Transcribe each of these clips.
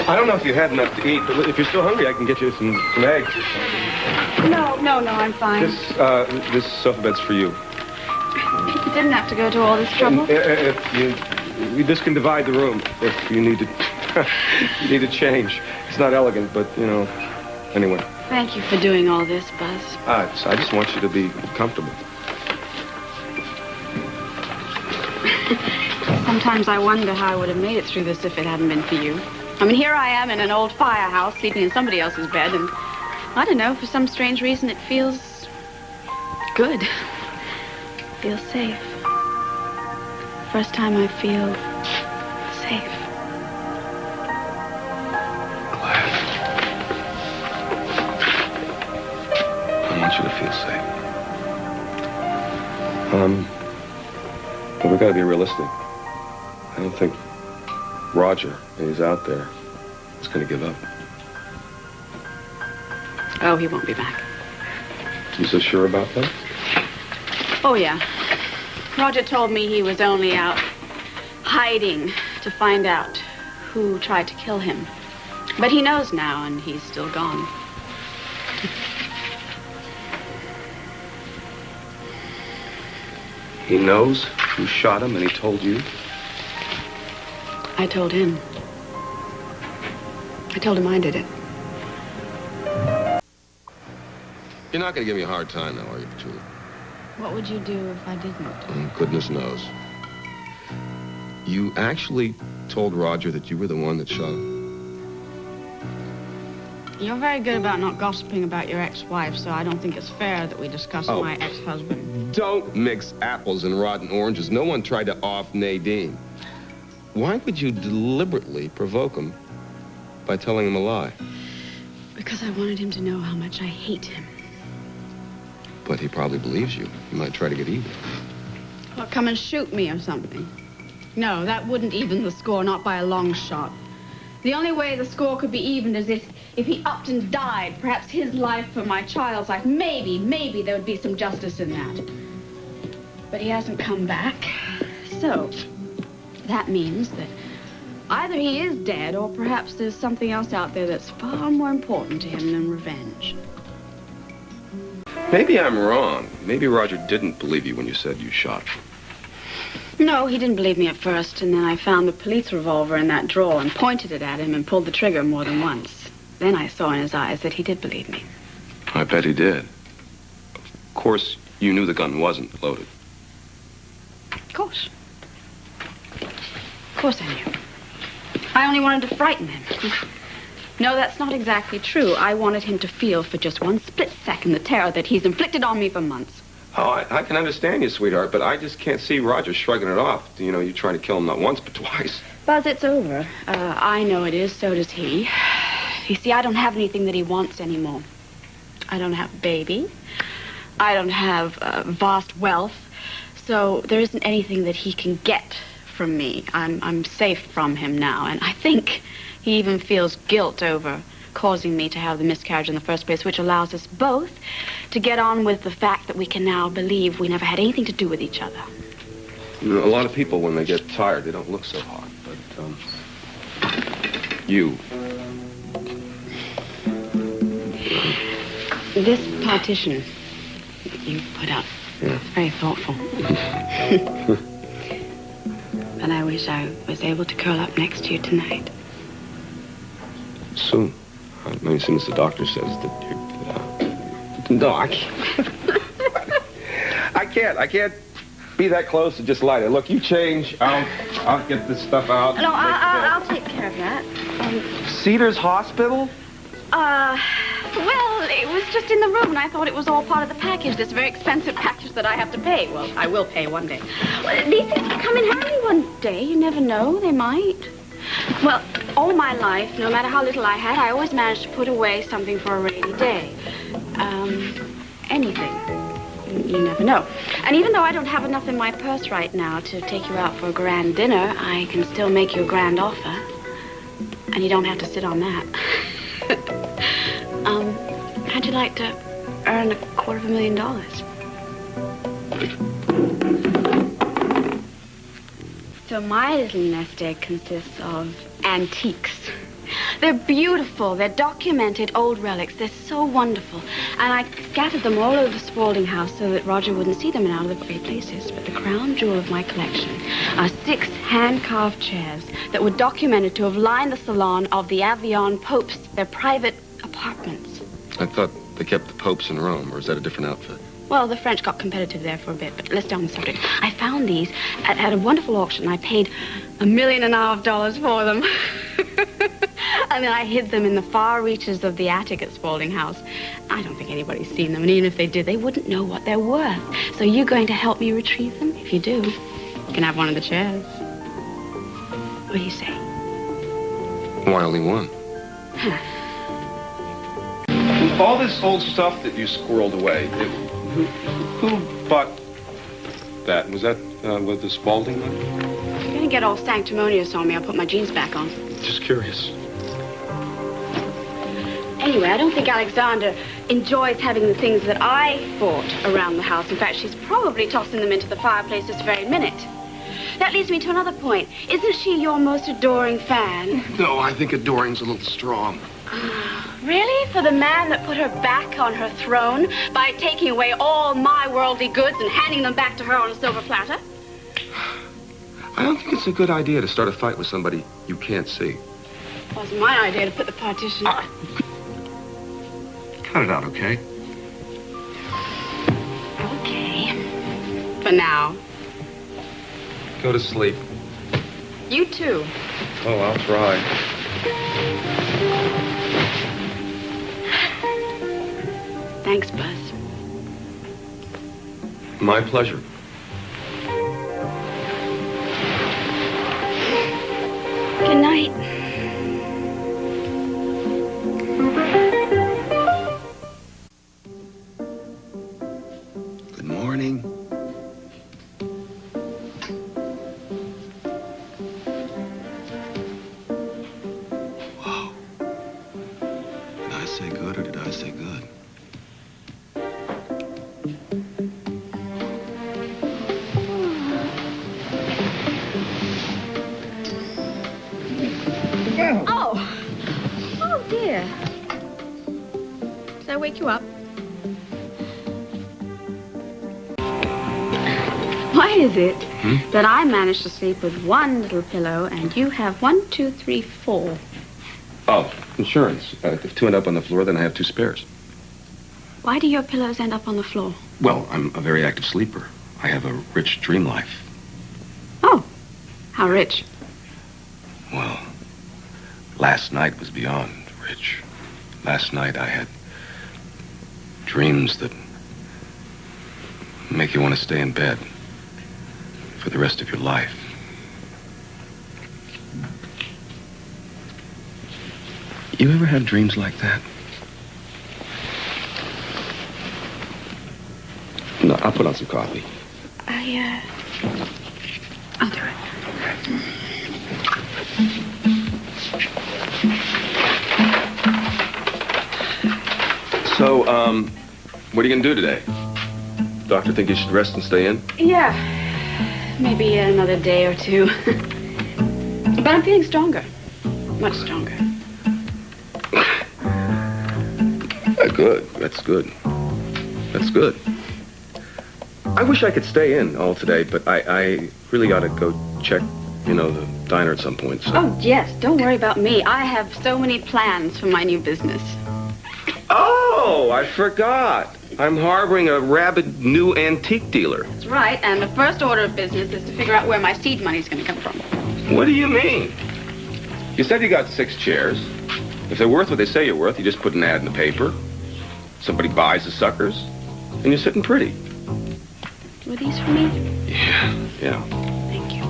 I don't know if you had enough to eat, but if you're still hungry, I can get you some eggs or something. No, I'm fine. This sofa bed's for you. You didn't have to go to all this trouble. This can divide the room if you need to. You need to change. It's not elegant, but anyway. Thank you for doing all this, Buzz. I just want you to be comfortable. Sometimes I wonder how I would have made it through this if it hadn't been for you. I mean, here I am in an old firehouse, sleeping in somebody else's bed, and I don't know, for some strange reason, it feels good. Feels safe. First time I feel safe. Glad. I want you to feel safe. But we gotta be realistic. I don't think Roger, when he's out there, is gonna give up. Oh, he won't be back. You so sure about that? Oh, yeah. Roger told me he was only out hiding to find out who tried to kill him. But he knows now, and he's still gone. He knows who shot him, and he told you? I told him. I told him I did it. You're not going to give me a hard time now, are you, Julie? What would you do if I didn't? Goodness knows. You actually told Roger that you were the one that shot him? You're very good about not gossiping about your ex-wife, so I don't think it's fair that we discuss my ex-husband. Don't mix apples and rotten oranges. No one tried to off Nadine. Why would you deliberately provoke him by telling him a lie? Because I wanted him to know how much I hate him. But he probably believes you. He might try to get even. Well, come and shoot me or something. No, that wouldn't even the score, not by a long shot. The only way the score could be evened is if he upped and died. Perhaps his life for my child's life. Maybe there would be some justice in that. But he hasn't come back. So, that means that either he is dead or perhaps there's something else out there that's far more important to him than revenge. Maybe I'm wrong. Maybe Roger didn't believe you when you said you shot him. No, he didn't believe me at first, and then I found the police revolver in that drawer and pointed it at him and pulled the trigger more than once. Then I saw in his eyes that he did believe me. I bet he did. Of course, you knew the gun wasn't loaded. Of course. Of course I knew. I only wanted to frighten him. No, that's not exactly true. I wanted him to feel for just one split second the terror that he's inflicted on me for months. Oh, I can understand you, sweetheart, but I just can't see Roger shrugging it off. You know, you're trying to kill him not once, but twice. Buzz, it's over. I know it is, so does he. You see, I don't have anything that he wants anymore. I don't have a baby. I don't have vast wealth. So there isn't anything that he can get from me. I'm safe from him now, and I think he even feels guilt over causing me to have the miscarriage in the first place, which allows us both to get on with the fact that we can now believe we never had anything to do with each other. You know, a lot of people, when they get tired, they don't look so hot, but, you. This partition you put up, it's very thoughtful. And I wish I was able to curl up next to you tonight. Soon. I mean, as soon as the doctor says that you're... no, I can't. I can't be that close to just lie there. Look, you change. I'll get this stuff out. No, I'll take care of that. Cedars Hospital? Well, it was just in the room, and I thought it was all part of the package, this very expensive package that I have to pay. Well, I will pay one day. Well, these things come in handy one day. You never know. They might. Well, all my life, no matter how little I had, I always managed to put away something for a rainy day. Anything. You never know. And even though I don't have enough in my purse right now to take you out for a grand dinner, I can still make you a grand offer. And you don't have to sit on that. How'd you like to earn $250,000? So my little nest egg consists of antiques. They're beautiful. They're documented old relics. They're so wonderful. And I scattered them all over the Spaulding house so that Roger wouldn't see them in out of the way places. But the crown jewel of my collection are 6 hand-carved chairs that were documented to have lined the salon of the Avion popes, their private apartments. I thought they kept the popes in Rome, or is that a different outfit? Well, the French got competitive there for a bit, but let's stay on the subject. I found these at a wonderful auction. I paid $1.5 million for them. And then I hid them in the far reaches of the attic at Spaulding House. I don't think anybody's seen them, and even if they did, they wouldn't know what they're worth. So you're going to help me retrieve them? If you do, you can have one of the chairs. What do you say? Why only one? All this old stuff that you squirreled away, who bought that? Was that with the Spaulding money? If you're going to get all sanctimonious on me, I'll put my jeans back on. Just curious. Anyway, I don't think Alexander enjoys having the things that I bought around the house. In fact, she's probably tossing them into the fireplace this very minute. That leads me to another point. Isn't she your most adoring fan? No, I think adoring's a little strong. Really? For the man that put her back on her throne by taking away all my worldly goods and handing them back to her on a silver platter? I don't think it's a good idea to start a fight with somebody you can't see. It wasn't my idea to put the partition... Cut it out, okay? Okay. For now. Go to sleep. You too. Oh, I'll try. Thanks, Buzz. My pleasure. Good night. Good morning. Whoa. Did I say good or did I say good? Oh, dear. Did I wake you up? Why is it that I manage to sleep with one little pillow and you have 1, 2, 3, 4? Oh, insurance. If 2 end up on the floor, then I have 2 spares. Why do your pillows end up on the floor? Well, I'm a very active sleeper. I have a rich dream life. Oh, how rich. Well, last night was beyond rich. Last night I had dreams that make you want to stay in bed for the rest of your life. You ever have dreams like that? No, I'll put on some coffee. I'll do it. So, what are you gonna do today? Doctor think you should rest and stay in? Yeah, maybe another day or 2. But I'm feeling stronger. Much stronger. Good. That's good. That's good. I wish I could stay in all today, but I really ought to go check, the diner at some point. So. Oh, yes. Don't worry about me. I have so many plans for my new business. Oh, I forgot. I'm harboring a rabid new antique dealer. That's right. And the first order of business is to figure out where my seed money's going to come from. What do you mean? You said you got 6 chairs. If they're worth what they say you're worth, you just put an ad in the paper. Somebody buys the suckers, and you're sitting pretty. Were these for me? Yeah. Thank you.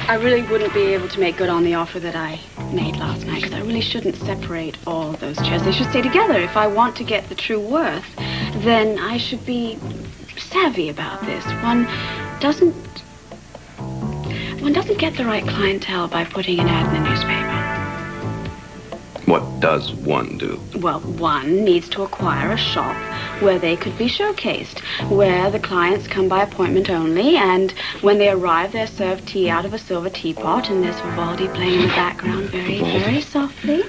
I really wouldn't be able to make good on the offer that I made last night, because I really shouldn't separate all those chairs. They should stay together. If I want to get the true worth, then I should be savvy about this. One doesn't get the right clientele by putting an ad in the newspaper. What does one do? Well, one needs to acquire a shop where they could be showcased, where the clients come by appointment only, and when they arrive, they're served tea out of a silver teapot, and there's Vivaldi playing in the background very softly.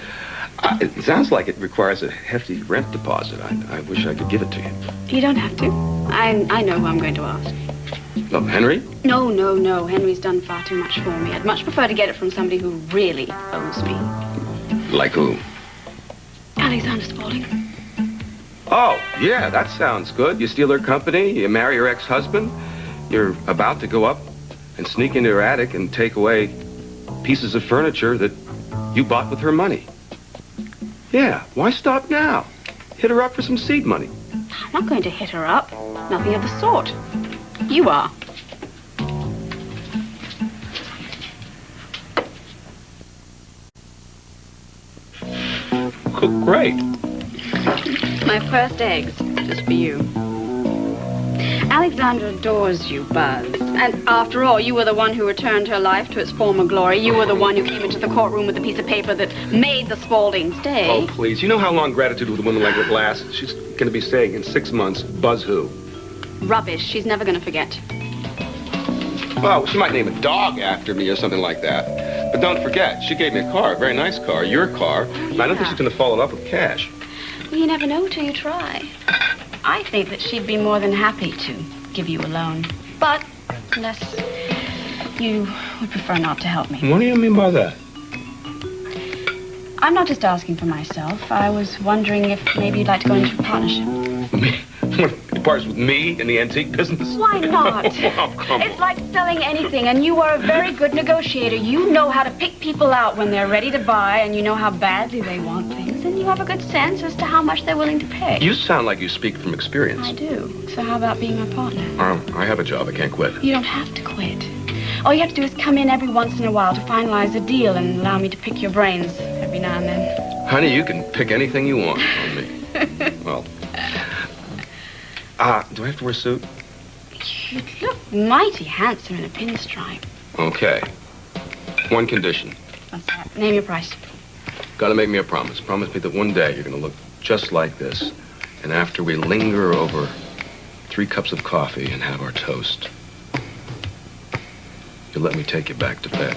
It sounds like it requires a hefty rent deposit. I wish I could give it to you. You don't have to. I know who I'm going to ask. Oh, Henry? No. Henry's done far too much for me. I'd much prefer to get it from somebody who really owes me. Like who? Alexander Spaulding. Oh, yeah, that sounds good. You steal her company, you marry her ex-husband, you're about to go up and sneak into her attic and take away pieces of furniture that you bought with her money. Yeah, why stop now? Hit her up for some seed money. I'm not going to hit her up. Nothing of the sort. You are. Cook great. My first eggs, just for you. Alexander adores you, Buzz. And after all, you were the one who returned her life to its former glory. You were the one who came into the courtroom with the piece of paper that made the Spauldings stay. Oh, please. You know how long gratitude with a woman like her lasts? She's going to be staying in 6 months. Buzz who? Rubbish. She's never going to forget. Well, she might name a dog after me or something like that. But don't forget, she gave me a car, a very nice car, your car. And I don't think she's going to fall in love with cash. Well, you never know till you try. I think that she'd be more than happy to give you a loan. But unless you would prefer not to help me. What do you mean by that? I'm not just asking for myself. I was wondering if maybe you'd like to go into a partnership. Me? Partners with me in the antique business? Why not? Oh, come It's on. like selling anything, and you are a very good negotiator. You know how to pick people out when they're ready to buy, and you know how badly they want things, and you have a good sense as to how much they're willing to pay. You sound like you speak from experience. I do. So how about being my partner? I have a job. I can't quit. You don't have to quit. All you have to do is come in every once in a while to finalize a deal and allow me to pick your brains every now and then. Honey, you can pick anything you want on me. Well, do I have to wear a suit? You look mighty handsome in a pinstripe. Okay. One condition. What's that? Name your price. Gotta make me a promise. Promise me that one day you're gonna look just like this. And after we linger over 3 cups of coffee and have our toast, you'll let me take you back to bed.